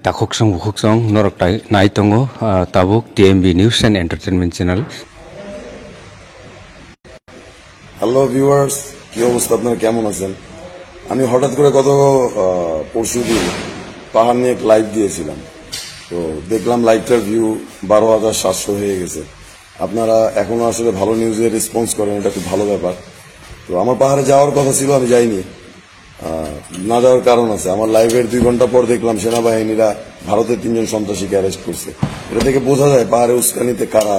Takoksong bukoksong norok naitongo tabuk TMB News and Entertainment Channel. Hello viewers, কি অবস্থা? আপনারা কেমন আছেন? আমি হঠাৎ করে গত পরশুদিন পাহাড় নিয়ে লাইভ দিয়েছিলাম, তো দেখলাম লাইভটার ভিউ 12,700 হয়ে গেছে। আপনারা এখনো আসলে ভালো নিউজের রেসপন্স করেন, এটা খুব ভালো ব্যাপার। তো আমার পাহাড়ে যাওয়ার কথা ছিল, আমি যাইনি। না যাওয়ার কারণ আছে। আমার লাইভের 2 ঘন্টা পর দেখলাম সেনাবাহিনীরা ভারতের 3 জন সন্ত্রাসীকে অ্যারেস্ট করছে। এটা থেকে বোঝা যায় পাহাড়ে উস্কানিতে কারা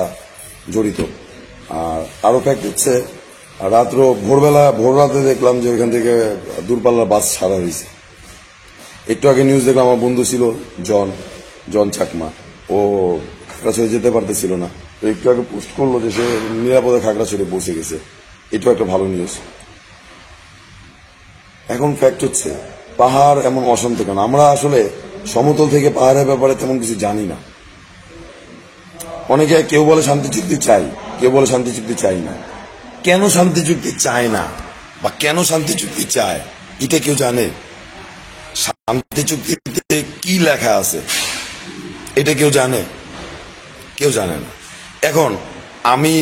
জড়িত। আর আরো ফ্যাক্ট হচ্ছে, ভোর রাতে দেখলাম যে ওইখান থেকে দূরপাল্লার বাস ছাড়া হয়েছে। একটু আগে নিউজ দেখলাম, আমার বন্ধু ছিল জন চাকমা, ও খাগড়াছড়ি যেতে পারতেছিল না, তো একটু আগে পোস্ট করলো যে সে নিরাপদে খাগড়াছড়ি পৌঁছে গেছে। এটাও একটা ভালো নিউজ। এখন ফ্যাক্ট হচ্ছে, পাহাড় এমন অশান্ত কেন? আমরা আসলে সমতল থেকে পাহাড়ের ব্যাপারে তেমন কিছু জানি না। অনেকে কেউ বলে শান্তি চুক্তি চাই, কেউ বলে শান্তি চুক্তি চাই না। কেন শান্তি চুক্তি চায় না বা কেন শান্তি চুক্তি চায়, এটা কেউ জানে? শান্তি চুক্তিতে কি লেখা আছে এটা কেউ জানে? কেউ জানে না। এখন আমি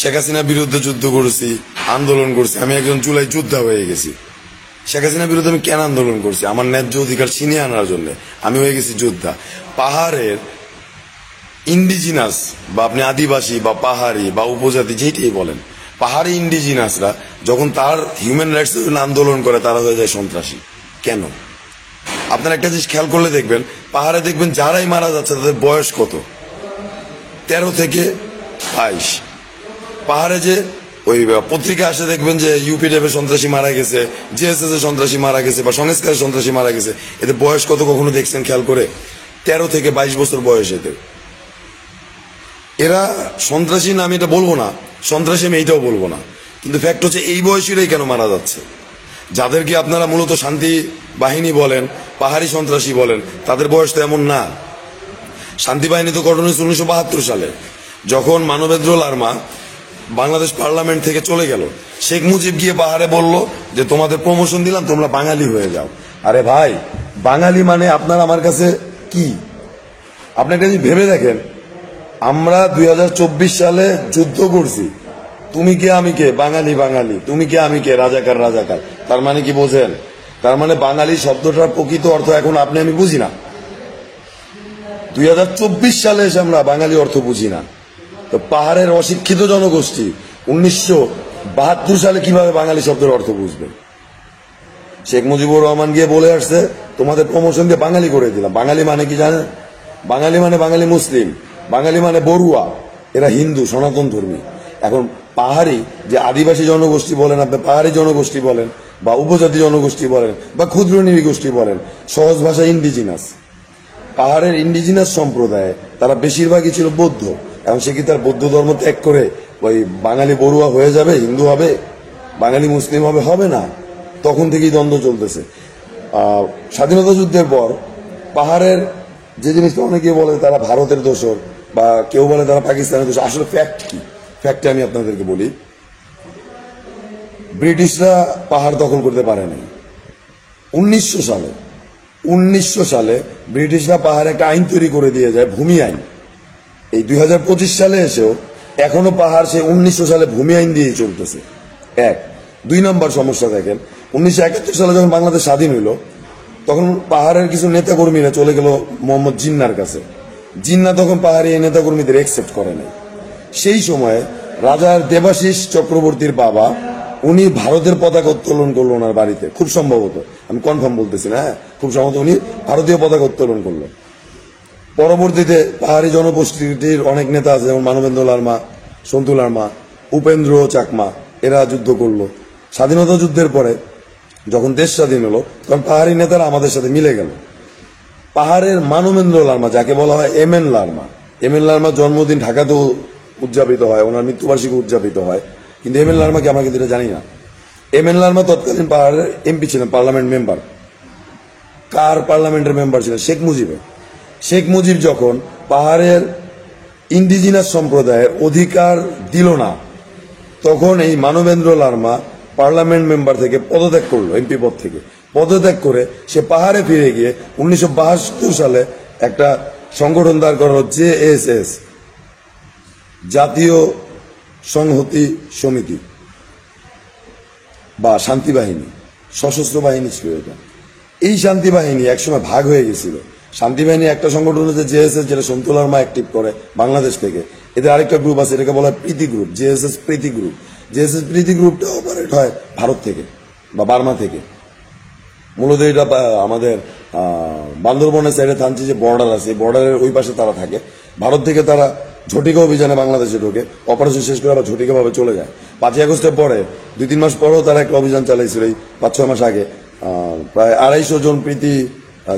শেখ হাসিনার বিরুদ্ধে যুদ্ধ করেছি, আন্দোলন করছি, আমি একজন জুলাই যোদ্ধা হয়ে গেছি। শেখ হাসিনার বিরুদ্ধে আমি কেন আন্দোলন করছি? আমার ন্যায্য অধিকার ছিনিয়ে আনার জন্য আমি হয়ে গেছি যোদ্ধা। পাহাড়ের ইন্ডিজিনাস বা আপনি আদিবাসী বা পাহাড়ি বা উপজাতি যেটাই বলেন, পাহাড়ি ইন্ডিজিনাসরা যখন তার হিউম্যান রাইটস আন্দোলন করে, তারা হয়ে যায় সন্ত্রাসী। কেন? আপনারা একটা জিনিস খেয়াল করলে দেখবেন, পাহাড়ে দেখবেন যারাই মারা যাচ্ছে তাদের বয়স কত? 13 থেকে 22। পাহাড়ে যে ওই পত্রিকা আসে দেখবেন যে ইউপিডিএফের সন্ত্রাসী মারা গেছে, জেএসএস এর সন্ত্রাসী মারা গেছে বা সংস্কারের সন্ত্রাসী মারা গেছে, এদের বয়স কত কখনো দেখছেন খেয়াল করে? 13 থেকে 22 বছর বয়স এদের। এরা সন্ত্রাসী না আমি এটা বলবো না, সন্ত্রাসী আমি এইটাও বলবো না, কিন্তু ফ্যাক্ট হচ্ছে এই বয়সীরাই কেন মারা যাচ্ছে? যাদেরকে আপনারা মূলত শান্তি বাহিনী বলেন, পাহাড়ি সন্ত্রাসী বলেন, তাদের বয়স তো এমন না। শান্তি বাহিনী তো গঠন হয়েছে 1972 সালে, যখন মানবেন্দ্র লারমা বাংলাদেশ পার্লামেন্ট থেকে চলে গেল। শেখ মুজিব গিয়ে পাহাড়ে বলল যে তোমাদের প্রমোশন দিলাম, তোমরা বাঙালি হয়ে যাও। আরে ভাই, বাঙালি মানে আপনার আমার কাছে কি? আপনি একটা জিনিস ভেবে দেখেন, আমরা 2024 সালে যুদ্ধ করছি, তুমি কে আমি কে, বাঙালি বাঙালি, তুমি কে আমি কে, রাজাকার রাজাকার। তার মানে কি বোঝেন? তার মানে বাঙালি শব্দটার প্রকৃত অর্থ এখন আপনি আমি বুঝি না। 2024 সালে এসে আমরা বাঙালি অর্থ বুঝি না। তো পাহাড়ের অশিক্ষিত জনগোষ্ঠী 1972 সালে কিভাবে বাঙালি শব্দের অর্থ বুঝবে? শেখ মুজিবুর রহমান গিয়ে বলে আসছে তোমাদের প্রমোশন দিয়ে বাঙালি করে দিলাম। বাঙালি মানে কি জানেন? বাঙালি মানে বাঙালি মুসলিম, বাঙালি মানে বড়ুয়া, এরা হিন্দু সনাতন ধর্মী। এখন পাহাড়ি যে আদিবাসী জনগোষ্ঠী বলেন, আপনি পাহাড়ি জনগোষ্ঠী বলেন বা উপজাতি জনগোষ্ঠী বলেন বা ক্ষুদ্র নৃগোষ্ঠী বলেন, সহজ ভাষা ইন্ডিজিনাস। পাহাড়ের ইন্ডিজিনাস সম্প্রদায় তারা বেশিরভাগই ছিল বৌদ্ধ। এখন সে কি তার বৌদ্ধ ধর্ম ত্যাগ করে ওই বাঙালি বড়ুয়া হয়ে যাবে, হিন্দু হবে, বাঙালি মুসলিম হবে? হবে না। তখন থেকেই দ্বন্দ্ব চলতেছে। স্বাধীনতা যুদ্ধের পর পাহাড়ের যে জিনিসটা অনেকে বলে তারা ভারতের দোসর বা কেউ বলে তারা পাকিস্তানের দোসর, আসলে ফ্যাক্ট কি? ফ্যাক্টে আমি আপনাদেরকে বলি, ব্রিটিশরা পাহাড় দখল করতে পারে নাই। 1900 সালে ব্রিটিশরা পাহাড়ে একটা আইন তৈরি করে দিয়ে যায়, ভূমি আইন। এই 2025 সালে এসেও এখনো পাহাড় সে 1900 সালে ভূমি আইন দিয়েই চলতেছে। 2 নম্বর সমস্যা দেখেন, 1971 সালে যখন বাংলাদেশ স্বাধীন হইল, তখন পাহাড়ের কিছু নেতাকর্মীরা চলে গেল মোহাম্মদ জিন্নার কাছে। জিন্না তখন পাহাড়ি এই নেতাকর্মীদের একসেপ্ট করে নাই। সেই সময়ে রাজার দেবাশিস চক্রবর্তীর বাবা, উনি ভারতের পতাকা উত্তোলন করলো ওনার বাড়িতে, খুব সম্ভবত, আমি কনফার্ম বলতেছি না, খুব সম্ভবত উনি ভারতীয় পতাকা উত্তোলন করলো। পরবর্তীতে পাহাড়ি জনগোষ্ঠীর অনেক নেতা আছে, যেমন মানবেন্দ্র লারমা, সন্তু লারমা, উপেন্দ্র চাকমা, এরা যুদ্ধ করলো। স্বাধীনতা যুদ্ধের পরে যখন দেশ স্বাধীন হলো, তখন পাহাড়ি নেতারা আমাদের সাথে মিলে গেল। পাহাড়ের মানবেন্দ্র লারমা, যাকে বলা হয় এমএন লারমার জন্মদিন ঢাকাতেও উদযাপিত হয়, ওনার মৃত্যুবার্ষিকী উদযাপিত হয়, কিন্তু এমএন লারমাকে আমরা কিন্তু এটা জানি না। এমএন লারমা তৎকালীন পাহাড়ের এমপি ছিলেন, পার্লামেন্ট মেম্বার। কার পার্লামেন্টের মেম্বার ছিলেন? শেখ মুজিবের। শেখ মুজিব যখন পাহাড়ের ইন্ডিজিনাস সম্প্রদায়ের অধিকার দিল না, তখন এই মানবেন্দ্র লারমা পার্লামেন্ট মেম্বার থেকে পদত্যাগ করলো, এমপি পদ থেকে। পদত্যাগ করে সে পাহাড়ে ফিরে গিয়ে 1972 সালে একটা সংগঠন দাঁড় করানো জেএসএস, জাতীয় সংহতি সমিতি বা শান্তি বাহিনী, সশস্ত্র বাহিনী ছিল এটা। এই শান্তি বাহিনী একসময় ভাগ হয়ে গেছিল। শান্তি বাহিনী একটা সংগঠন হচ্ছে জেএসএস, যেটা সন্তুলার মা অ্যাক্টিভ করে বাংলাদেশ থেকে। এদের আরেকটা গ্রুপ আছে, এটাকে বলা হয় প্রীতি গ্রুপ, জেএসএস প্রীতি গ্রুপ। জেএসএস প্রীতি গ্রুপটা অপারেট হয় ভারত থেকে বা বার্মা থেকে। মূলত এটা আমাদের বান্দরবনের সাইডে থানচি যে বর্ডার আছে, বর্ডারের ওই পাশে তারা থাকে। ভারত থেকে তারা ঝটিকা অভিযানে বাংলাদেশে ঢোকে, অপারেশন শেষ করে আবার ঝটিকা ভাবে চলে যায়। 5ই আগস্টের পরে 2-3 মাস পরেও তারা একটা অভিযান চালাইছিল, এই 5-6 মাস আগে। প্রায় 250 জন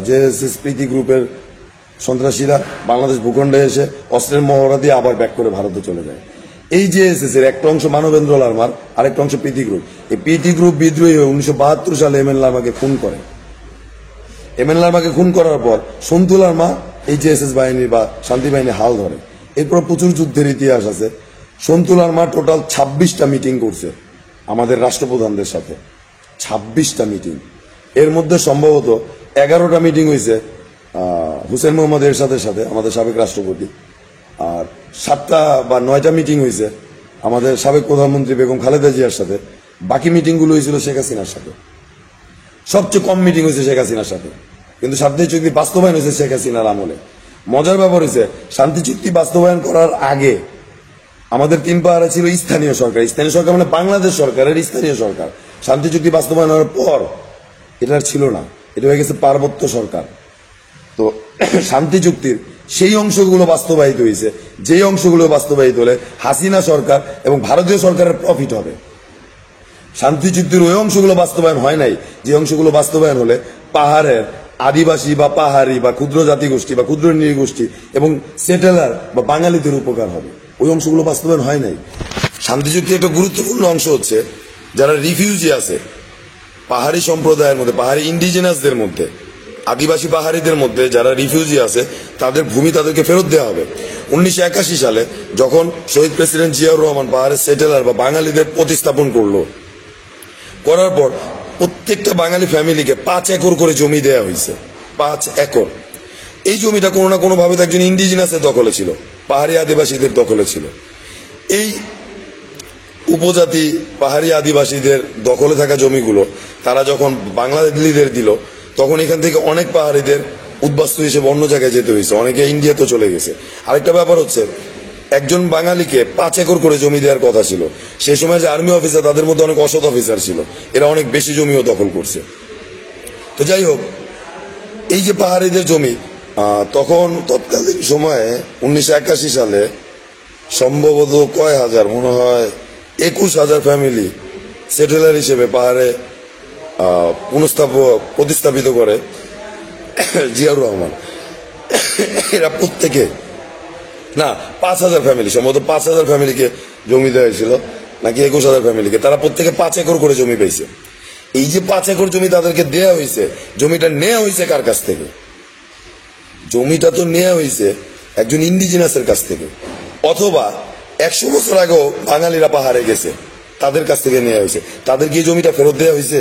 জেএসএস প্রীতি গ্রুপের সন্ত্রাসীরা বাংলাদেশ ভূখণ্ডে এসে অস্ত্রের মহড়া দিয়ে আবার ব্যাক করে ভারতে চলে যায়। এই জেএসএস এর একটা অংশ মানবেন্দ্র লারমার, আরেকটা অংশ প্রীতি গ্রুপ। এই প্রীতি গ্রুপ বিদ্রোহী হয়ে 1972 সালে এম এন লারমাকে খুন করে। এম এন লারমাকে খুন করার পর সন্তু লারমা এই জেএসএস বাহিনী বা শান্তি বাহিনী হাল ধরে। এরপর প্রচুর যুদ্ধের ইতিহাস আছে। সন্তু লারমা টোটাল 26টা মিটিং করছে আমাদের রাষ্ট্রপ্রধানদের সাথে, 26টা মিটিং। এর মধ্যে সম্ভবত 11টা মিটিং হয়েছে হুসেন মোহাম্মদ এরশাদের সাথে, আমাদের সাবেক রাষ্ট্রপতি, আর 7টা বা 9টা মিটিং হয়েছে আমাদের সাবেক প্রধানমন্ত্রী বেগম খালেদা জিয়ার সাথে। বাকি মিটিংগুলো হয়েছিল শেখ হাসিনার সাথে। সবচেয়ে কম মিটিং হয়েছে শেখ হাসিনার সাথে, কিন্তু শান্তি চুক্তি বাস্তবায়ন হয়েছে শেখ হাসিনার আমলে। মজার ব্যাপার হয়েছে, শান্তি চুক্তি বাস্তবায়ন করার আগে আমাদের 3 পাহাড়ে ছিল স্থানীয় সরকার। স্থানীয় সরকার মানে বাংলাদেশ সরকারের স্থানীয় সরকার। শান্তি চুক্তি বাস্তবায়ন হওয়ার পর এটা ছিল না, এটা হয়ে গেছে পার্বত্য সরকার। তো শান্তি চুক্তির সেই অংশগুলো বাস্তবায়িত হয়েছে, যেই অংশগুলো বাস্তবায়িত হলে হাসিনা সরকার এবং ভারতীয় সরকারের প্রফিট হবে। শান্তি চুক্তির ওই অংশগুলো বাস্তবায়ন হয় নাই, যে অংশগুলো বাস্তবায়ন হলে পাহাড়ের আদিবাসী বা পাহাড়ি বা ক্ষুদ্র জাতিগোষ্ঠী বা ক্ষুদ্র নৃগোষ্ঠী এবং সেটেলার বা বাঙালিদের উপকার হবে, ওই অংশগুলো বাস্তবায়ন হয় নাই। শান্তি চুক্তির একটা গুরুত্বপূর্ণ অংশ হচ্ছে যারা রিফিউজি আছে পাহাড়ি সম্প্রদায়ের মধ্যে, পাহাড়ি ইন্ডিজিনাসদের মধ্যে, আদিবাসী পাহাড়িদের মধ্যে যারা রিফিউজি আছে তাদের ভূমি তাদেরকে ফেরত দেওয়া হবে। 1981 সালে যখন শহীদ প্রেসিডেন্ট জিয়াউর রহমান পাহাড়ের সেটেলার বা বাঙালিদের প্রতিস্থাপন করার পর প্রত্যেকটা বাঙালি ফ্যামিলিকে 5 একর করে জমি দেওয়া হয়েছে। 5 একর। এই জমিটা কোনো না কোনো ভাবে একজন ইন্ডিজিনাসের দখলে ছিল, পাহাড়ি আদিবাসীদের দখলে ছিল। এই উপজাতি পাহাড়ি আদিবাসীদের দখলে থাকা জমিগুলো তারা যখন বাংলাদেশিদের দিল, তখন এখান থেকে অনেক পাহাড়িদের উদ্বাস্তু হিসেবে অন্য জায়গায় যেতে হয়েছে, অনেকে ইন্ডিয়াতে চলে গেছে। আরেকটা ব্যাপার হচ্ছে, একজন বাঙালিকে 5 একর করে জমি দেওয়ার কথা ছিল। সেই সময় যে আর্মি অফিসার, তাদের মধ্যে অনেক অসৎ অফিসার ছিল, এরা অনেক বেশি জমিও দখল করছে। তো যাই হোক, এই যে পাহাড়িদের জমি, তখন তৎকালীন সময়ে 1981 সালে সম্ভবত কয় হাজার, মনে হয় 21,000 ফ্যামিলি সেটেলার হিসেবে পাহাড়ে প্রতিস্থাপিত করে জিয়াউর রহমান। এরা প্রত্যেকে না 5,000 ফ্যামিলি, সম্ভবত 5,000 ফ্যামিলিকে জমি দেওয়া হয়েছিল, নাকি 21,000 ফ্যামিলিকে, তারা প্রত্যেকে 5 একর করে জমি পেয়েছে। এই যে 5 একর জমি তাদেরকে দেওয়া হয়েছে, জমিটা নেওয়া হয়েছে কার কাছ থেকে? জমিটা তো নেওয়া হয়েছে একজন ইন্ডিজিনাসের কাছ থেকে, অথবা 100 বছর আগেও বাঙালিরা পাহাড়ে গেছে তাদের কাছ থেকে নেওয়া হয়েছে। তাদেরকে এই জমিটা ফেরত দেওয়া হয়েছে?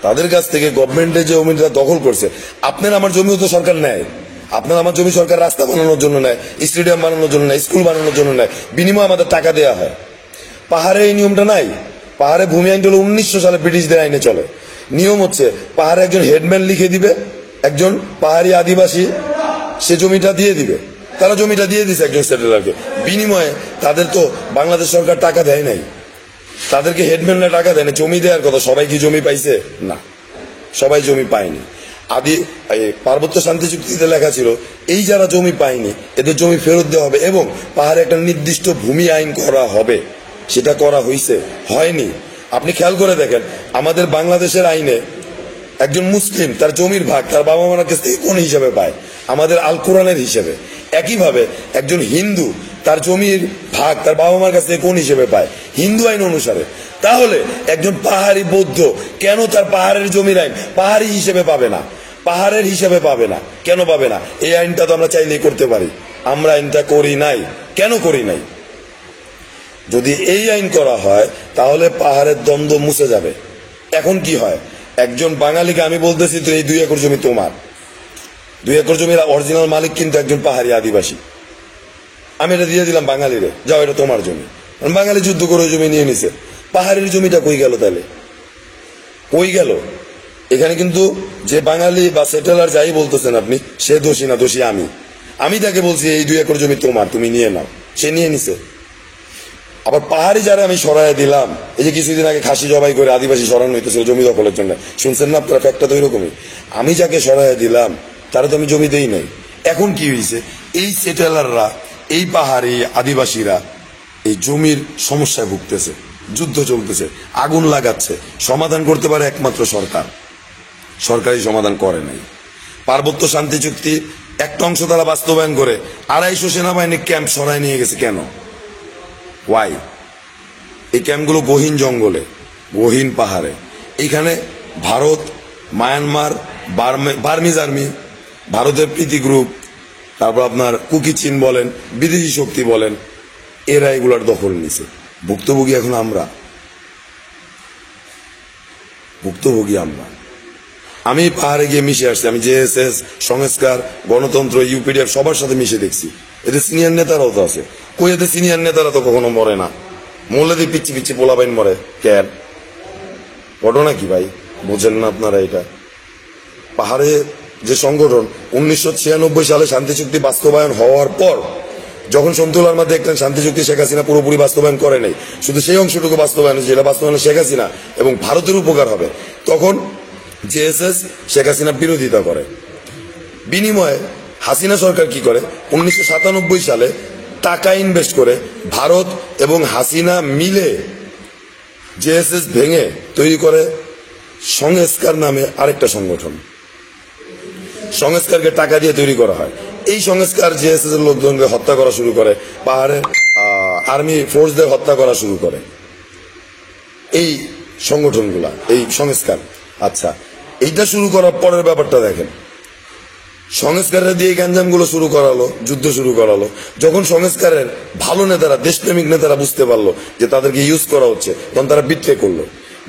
তাদের কাছ থেকে গভর্নমেন্টের যে জমিটা দখল করছে, আপনার আমার জমিও তো সরকার নেয়। আপনার আমার জমি সরকার রাস্তা বানানোর জন্য নেয়, স্টেডিয়াম বানানোর জন্য নেয়, স্কুল বানানোর জন্য নেয়, বিনিময়ে আমাদের টাকা দেওয়া হয়। পাহাড়ে এই নিয়মটা নাই। পাহাড়ে ভূমি আইন হলো 1900 সালে ব্রিটিশদের আইনে চলে। নিয়ম হচ্ছে, পাহাড়ে একজন হেডম্যান লিখে দিবে, একজন পাহাড়ি আদিবাসী সে জমিটা দিয়ে দিবে। তারা জমিটা দিয়ে দিছে একজন সেটেলারকে, বিনিময়ে তাদের তো বাংলাদেশ সরকার টাকা দেয় নাই, তাদেরকে হেডম্যানরা টাকা দেয় না। জমি দেওয়ার কথা, সবাই কি জমি পাইছে? না, সবাই জমি পায়নি। পার্বত্য শান্তি চুক্তিতে লেখা ছিল, এই যারা জমি পায়নি এদের জমি ফেরত দেওয়া হবে এবং পাহাড়ে একটা নির্দিষ্ট ভূমি আইন করা হবে। সেটা করা হয়েছে? হয়নি। আপনি খেয়াল করে দেখেন, আমাদের বাংলাদেশের আইনে একজন মুসলিম তার জমির ভাগ তার বাবা মার কাছ থেকে কোন হিসাবে পায়? আমাদের আল কোরআনের হিসেবে। একইভাবে একজন হিন্দু তার জমির ভাগ তার বাবা মার কাছ থেকে কোন হিসেবে পায়? হিন্দু আইন অনুসারে। তাহলে একজন পাহাড়ি বৌদ্ধ কেন তার পাহাড়ের জমির আইন পাহাড়ি হিসেবে পাবে না, পাহাড়ের হিসেবে পাবে না? কেন পাবে না? এই আইনটা তো আমরা চাইলেই করতে পারি, আমরা আইনটা করি নাই। কেন করি নাই? যদি এই আইন করা হয় তাহলে পাহাড়ের দ্বন্দ্ব মুছে যাবে। এখন কি হয়, একজন বাঙালিকে আমি বলতেছি তো এই 2 একর জমি তোমার, 2 একর জমির অরিজিনাল মালিক কিন্তু একজন পাহাড়ি আদিবাসী। আমি এটা দিয়ে দিলাম বাঙালিরে, যাও এটা তোমার জমি। বাঙালি যুদ্ধ করে ওই জমি নিয়ে নিছে, পাহাড়ির জমিটা কই গেল তাহলে? কই গেল? এখানে কিন্তু যে বাঙালি বা সেটেলার যাই বলতেছেন আপনি, সে দোষী না, দোষী আমি তাকে বলছি এই 2 একর জমি তোমার, তুমি নিয়ে নাও, সে নিয়ে নিছে। আবার পাহাড়ি যারা আমি সরাই দিলাম, এই যে কিছুদিন আগে খাসি জবাই করে আদিবাসী সরানো হইতেছিল জমি দখলের জন্য, শুনছেন না আপনারা? ফ্যাক্টটা তো এরকমই। আমি যাকে সরাই দিলাম তারা তো আমি জমি দেই নাই। এখন কি হয়েছে, এই সেটেলাররা, এই পাহাড়ি আদিবাসীরা এই জমির সমস্যায় ভুগতেছে, যুদ্ধ চলতেছে, আগুন লাগাচ্ছে। সমাধান করতে পারে একমাত্র সরকার, সরকারি সমাধান করে নাই। পার্বত্য শান্তি চুক্তি একটা অংশ তারা বাস্তবায়ন করে 250 সেনাবাহিনী ক্যাম্প সরাই নিয়ে গেছে। কেন? ওয়াই? এই ক্যাম্পগুলো গহীন জঙ্গলে, গহীন পাহাড়ে। এইখানে ভারত, মায়ানমার, বার্মিজ আর্মি, ভারতের প্রীতি গ্রুপ, তারপর আপনার কুকি চীন বলেন, বিদেশি শক্তি বলেন, এরা এগুলার দখল নিছে। ভুক্তভোগী এখন আমরা, ভুক্তভোগী আমরা। আমি পাহাড়ে গিয়ে মিশে আসছি, আমি জেএসএস, সংস্কার, গণতন্ত্র, ইউপিডিএফ সবার সাথে মিশে দেখছি। এতে সিনিয়র নেতারাও তো আছে। কই এতে সিনিয়র নেতারা তো কখনো মরে না, মরলে দিয়ে পিচ্ছি পিচ্ছি পোলাবাইন মরে। কেন? ঘটনা কি ভাই, বোঝেন না আপনারা? এটা পাহাড়ে যে সংগঠন 1996 সালে শান্তি চুক্তি বাস্তবায়ন হওয়ার পর, যখন সন্তুলার মধ্যে একটা শান্তি চুক্তি শেখ হাসিনা পুরোপুরি বাস্তবায়ন করে নাই, শুধু সেই অংশটুকু বাস্তবায়ন, যেটা বাস্তবায়ন শেখ হাসিনা এবং ভারতের উপকার হবে, তখন জেএসএস শেখ হাসিনা বিরোধিতা করে। বিনিময়ে হাসিনা সরকার কি করে, 1997 সালে টাকা ইনভেস্ট করে ভারত এবং হাসিনা মিলে জেএসএস ভেঙে তৈরি করে সংস্কার নামে আরেকটা সংগঠন। সংস্কারকে টাকা দিয়ে তৈরি করা হয়। এই সংস্কার জেএসএস এর লোকজনকে হত্যা করা শুরু করে, পাহাড়ে আর্মি ফোর্সদের হত্যা করা শুরু করে এই সংগঠনগুলা, এই সংস্কার। আচ্ছা, এইটা শুরু করার পরের ব্যাপারটা দেখেন। সংস্কারের দিয়ে গ্যাঞ্জামগুলো শুরু করালো, যুদ্ধ শুরু করালো। যখন সংস্কারের ভালো নেতারা, দেশপ্রেমিক নেতারা বুঝতে পারলো যে তাদেরকে ইউজ করা হচ্ছে, তখন তারা বিট্রে করলো।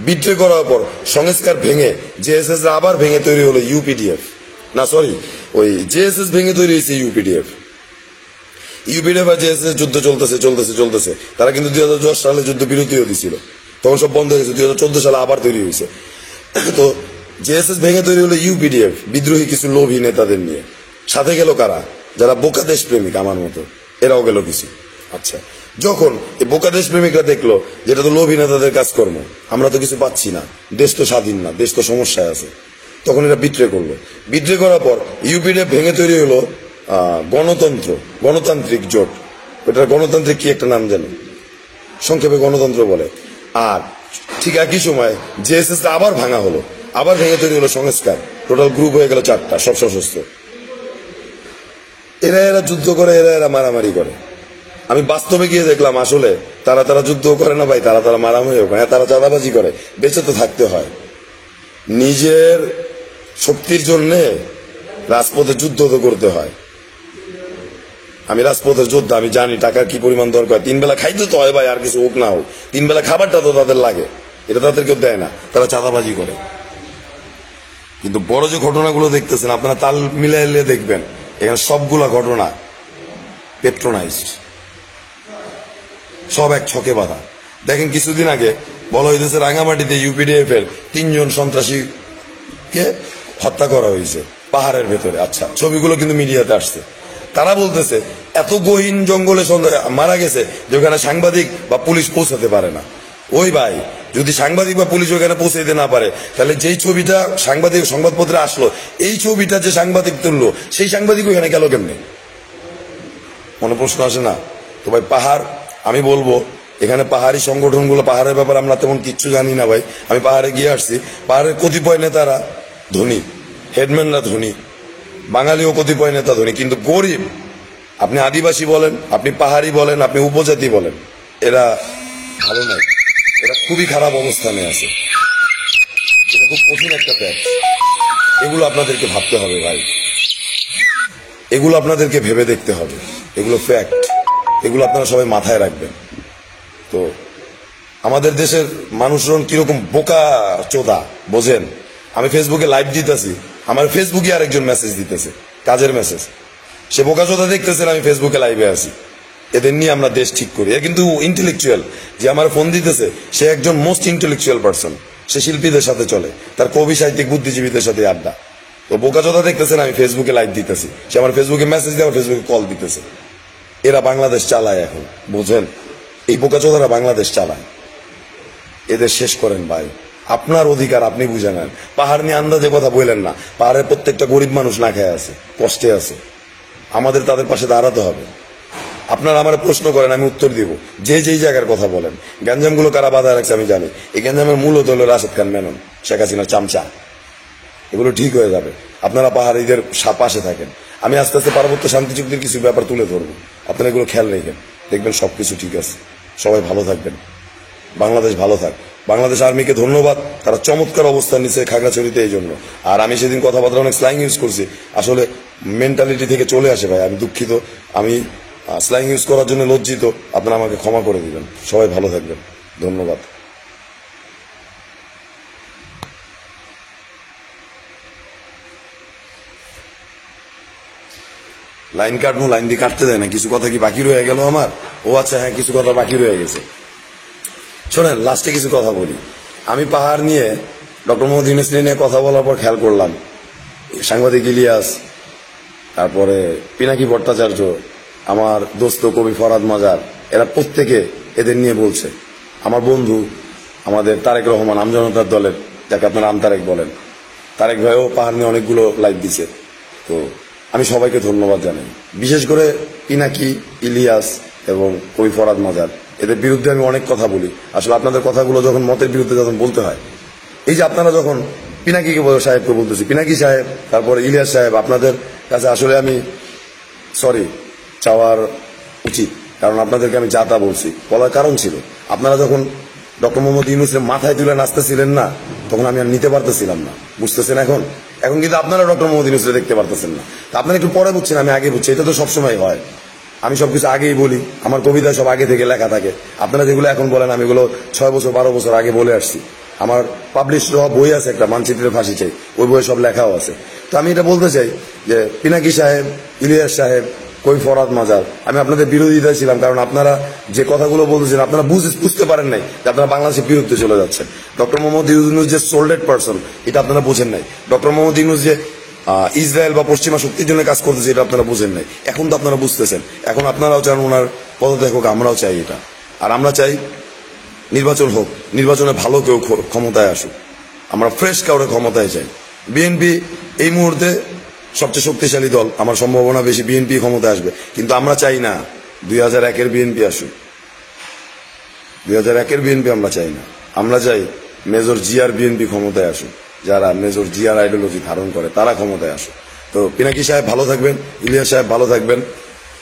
বিট্রে করার পর সংস্কার ভেঙে জেএসএস আবার ভেঙে তৈরি হলো ইউপিডিএফ, না সরি, ওই জেএসএস ভেঙে তৈরি হয়েছে ইউপিডিএফ। ইউপিডিএফ আর জেএসএস যুদ্ধ চলতেছে চলতেছে চলতেছে। তারা কিন্তু 2010 সালে যুদ্ধ বিরতিও দিছিল, তখন সব বন্ধ হয়ে গেছে। 2014 সালে আবার তৈরি হয়েছে। তো জেএসএস ভেঙে তৈরি হলো ইউপিডিএফ, বিদ্রোহী কিছু লোভী নেতাদের নিয়ে। সাথে গেল কারা? যারা বোকা দেশপ্রেমিক আমার মতো, এরাও গেল কিছু। আচ্ছা, যখন এই বোকা দেশপ্রেমিকরা দেখলো যেটা তো লোভী নেতাদের কাজকর্ম, আমরা তো কিছু পাচ্ছি না, দেশ তো স্বাধীন না, দেশ তো সমস্যায় আছে, তখন এরা বিট্রে করলো। বিট্রে করার পর ইউপিডিএফ ভেঙে তৈরি হলো গণতন্ত্র, গণতান্ত্রিক জোট। ওটার গণতান্ত্রিক কি একটা নাম জানো, সংক্ষেপে গণতন্ত্র বলে। আর ঠিক একই সময় জেএসএস আবার ভাঙা হলো, আবার ভেঙে তৈরি হলো সংস্কার। টোটাল গ্রুপ হয়ে গেল 4টা, সব সশস্ত্র। এরা যুদ্ধ করে, এরা মারামারি করে। আমি বাস্তবে গিয়ে দেখলাম আসলে তারা যুদ্ধ করে না ভাই, তারা মারামারিও করে, তারা চাঁদাবাজি করে। বেঁচে তো থাকতে হয়, নিজের শক্তির জন্যে রাজপথে যুদ্ধ তো করতে হয়। আমি রাজপথের যোদ্ধা, আমি জানি টাকার কি পরিমাণ দরকার। 3 বেলা খাইতে তো হয় ভাই, আর কিছু হোক না হোক 3 বেলা খাবারটা তো তাদের লাগে, এটা তাদের কেউ দেয় না, তারা চাঁদাবাজি করে। কিন্তু বড় যে ঘটনাগুলো দেখতেছেন আপনারা, তাল মিলাইলে দেখবেন এখানে সবগুলা ঘটনা পেট্রোনাইজড, সব এক ছকে বাঁধা। দেখেন কিছুদিন আগে বলা হইতেছে রাঙামাটিতে ইউপিডিএফ এর 3 জন সন্ত্রাসীকে হত্যা করা হয়েছে পাহাড়ের ভেতরে। আচ্ছা, ছবিগুলো কিন্তু মিডিয়াতে আসছে। তারা বলতেছে এত গহীন জঙ্গলে মারা গেছে যে ওখানে সাংবাদিক বা পুলিশ পৌঁছাতে পারে না। ওই ভাই, যদি সাংবাদিক বা পুলিশ ওখানে পৌঁছাইতে না পারে, তাহলে যেই ছবিটা সাংবাদিক সংবাদপত্রে আসলো, এই ছবিটা যে সাংবাদিক তুললো, সেই সাংবাদিক ওখানে গেল কেমনে? মনে প্রশ্ন আসে না? তো ভাই পাহাড়, আমি বলবো এখানে পাহাড়ি সংগঠনগুলো, পাহাড়ের ব্যাপারে আমরা তেমন কিচ্ছু জানি না ভাই। আমি পাহাড়ে গিয়ে আসছি, পাহাড়ের কতিপয় নেতারা ধনী, হেডম্যানরা ধনী, বাঙালিও কতিপয় নেতা ধনী, কিন্তু গরিব, আপনি আদিবাসী বলেন, আপনি পাহাড়ি বলেন, আপনি উপজাতি বলেন, এরা ভালো নাই, এরা খুবই খারাপ অবস্থানে আছে। এটা খুব কঠিন একটা ফ্যাক্ট। এগুলো আপনাদেরকে ভাবতে হবে ভাই, এগুলো আপনাদেরকে ভেবে দেখতে হবে। এগুলো ফ্যাক্ট, এগুলো আপনারা সবাই মাথায় রাখবেন। তো আমাদের দেশের মানুষজন কিরকম বোকা চোদা বোঝেন? আমি ফেসবুকে লাইভ দিতেছি, আমার ফেসবুকে আরেকজন মেসেজ দিতেছে, কাজের মেসেজ। সে বোকাচোদা দেখতেছেন আমি ফেসবুকে লাইভে আছি। এদের নিয়ে আমরা দেশ ঠিক করি। এ কিন্তু ইন্টেলেকচুয়াল, যে আমার ফোন দিতেছে সে একজন মোস্ট ইন্টেলেকচুয়াল পার্সন। সে শিল্পীদের সাথে চলে, তার কবি সাহিত্যিক বুদ্ধিজীবীদের সাথে আড্ডা। তো বোকাচোদা দেখতেছেন আমি ফেসবুকে লাইভ দিতেছি, সে আমার ফেসবুকে মেসেজ দিয়ে আমার ফেসবুকে কল দিতেছে। এরা বাংলাদেশ চালায় এখন, বুঝেন? এই বোকাচোদারা বাংলাদেশ চালায়। এদের শেষ করেন ভাই, আপনার অধিকার আপনি বুঝে নেন। পাহাড় নিয়ে আন্দাজে কথা বললেন না। পাহাড়ের প্রত্যেকটা গরিব মানুষ না খেয়ে আছে, কষ্টে আছে। আমাদের তাদের পাশে দাঁড়াতে হবে। আপনারা আমার প্রশ্ন করেন, আমি উত্তর দিব। যে যেই জায়গার কথা বলেন, গ্যাঞ্জামগুলো কারা বাধা রাখছে আমি জানি। এই গ্যাঞ্জামের মূলত হলো রাশেদ খান মেনন, শেখ হাসিনার চামচা। এগুলো ঠিক হয়ে যাবে। আপনারা পাহাড়িদের পাশে থাকেন। আমি আস্তে আস্তে পার্বত্য শান্তি চুক্তির কিছু ব্যাপার তুলে ধরবো, আপনারা এগুলো খেয়াল রেখেন, দেখবেন সবকিছু ঠিক আছে। সবাই ভালো থাকবেন, বাংলাদেশ ভালো থাক। বাংলাদেশ আর্মিকে ধন্যবাদ, তারা চমৎকার অবস্থান নিচ্ছে খাগড়াছড়িতে এই জন্য। আর আমি সেদিন কথাবার্তা অনেক স্ল্যাং ইউজ করছি, আসলে মেন্টালিটি থেকে চলে আসে ভাই। আমি দুঃখিত, আমি স্ল্যাং ইউজ করার জন্য লজ্জিত। আপনারা আমাকে ক্ষমা করে দিবেন। সবাই ভালো থাকবেন, ধন্যবাদ। লাইন কাটবো, লাইন দিয়ে কাটতে দেয় না। কিছু কথা কি বাকি রয়ে গেল আমার? ও আচ্ছা, হ্যাঁ, কিছু কথা বাকি রয়ে গেছে। শোনেন, লাস্টে কিছু কথা বলি। আমি পাহাড় নিয়ে ডক্টর মোহাম্মদ ইউনূস নিয়ে কথা বলার পর খেয়াল করলাম, সাংবাদিক ইলিয়াস, তারপরে পিনাকি ভট্টাচার্য, আমার দোস্ত কবি ফরহাদ মাজার, এরা প্রত্যেকে এদের নিয়ে বলছে। আমার বন্ধু আমাদের তারেক রহমান, আমজনতার দলের, যাকে আপনারা আমতারেক বলেন, তারেক ভাইও পাহাড় নিয়ে অনেকগুলো লাইভ দিছে। তো আমি সবাইকে ধন্যবাদ জানাই, বিশেষ করে পিনাকি, ইলিয়াস এবং কবি ফরহাদ মাজার। এদের বিরুদ্ধে আমি অনেক কথা বলি। আসলে আপনাদের কথাগুলো যখন মতের বিরুদ্ধে যখন বলতে হয়, এই যে আপনারা যখন পিনাকিকে সাহেবকে বলতেছি, পিনাকি সাহেব, তারপরে ইলিয়াস সাহেব, আপনাদের কাছে আসলে আমি সরি চাওয়ার উচিত, কারণ আপনাদেরকে আমি যা তা বলছি। বলার কারণ ছিল, আপনারা যখন ডক্টর মোহাম্মদ ইউনূসের মাথায় তুলে নাচতেছিলেন না, তখন আমি আর নিতে পারতেছিলাম না। বুঝতেছেন এখন? এখন কিন্তু আপনারা ডক্টর মোহাম্মদ ইউনূসকে দেখতে পারতেছেন না। তা আপনারা একটু পরে বুঝছেন, আমি আগে বুঝছি। এটা তো সবসময় হয়, আমি সবকিছু আগেই বলি। আমার কবিতা সব আগে থেকে লেখা থাকে। আপনারা যেগুলো এখন বলেন, আমি এগুলো 6 বছর 12 বছর আগে বলে আসছি। আমার পাবলিশ হওয়া বই আছে একটা, মানচিত্রের ফাঁসি চাই, ওই বইয়ে সব লেখাও আছে। তো আমি এটা বলতে চাই যে পিনাকি সাহেব, ইলিয়াস সাহেব, কবি ফরহাদ মাজার, আমি আপনাদের বিরোধিতা ছিলাম, কারণ আপনারা যে কথাগুলো বলতেছেন আপনারা বুঝতে পারেন নাই যে আপনারা বাংলাদেশের বিরুদ্ধে চলে যাচ্ছেন। ডক্টর মোহাম্মদ ইউনূস যে সোল্ডেড পার্সন, এটা আপনারা বোঝেন নাই। ডক্টর মোহাম্মদ ইউনূস যে ইসরায়েল বা পশ্চিমা শক্তির জন্য কাজ করতেছে, এটা আপনারা বুঝেন নাই। এখন তো আপনারা বুঝতেছেন। এখন আপনারাও চান ওনার পদত্যাগ হোক, আমরাও চাই এটা। আর আমরা চাই নির্বাচন হোক, নির্বাচনে ভালো কেউ ক্ষমতায় আসুক। আমরা ফ্রেশ কাউরে ক্ষমতায় চাই। বিএনপি এই মুহূর্তে সবচেয়ে শক্তিশালী দল, আমার সম্ভাবনা বেশি বিএনপি ক্ষমতায় আসবে। কিন্তু আমরা চাই না 2001-এর বিএনপি আসুক। 2001-এর বিএনপি আমরা চাই না। আমরা চাই মেজর জিয়ার বিএনপি ক্ষমতায় আসুক। যারা মেজর জিয়ার আইডিওলজি ধারণ করে তারা ক্ষমতায় আসুক। তো পিনাকি সাহেব ভালো থাকবেন, ইলিয়াস সাহেব ভালো থাকবেন,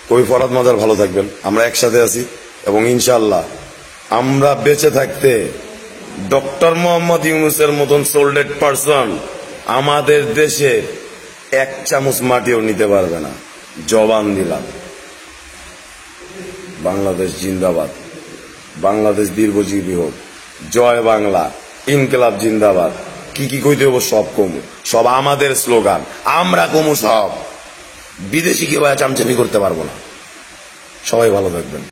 কবি ফরহাদ মাজার ভালো থাকবেন। আমরা একসাথে আছি এবং ইনশাআল্লাহ আমরা বেঁচে থাকতে ডক্টর মোহাম্মদ ইউনূসের মতন সোল্ডেড পার্সন আমাদের দেশে 1 চামচ মাটিও নিতে পারবে না। জবান দিলাম। বাংলাদেশ জিন্দাবাদ, বাংলাদেশ দীর্ঘজীবী হোক, জয় বাংলা, ইনকিলাব জিন্দাবাদ। কি কি কইতে হবো সব কমু, সব আমাদের স্লোগান, আমরা কমু সব। বিদেশি কেউ চামচামি করতে পারবো না। সবাই ভালো থাকবেন।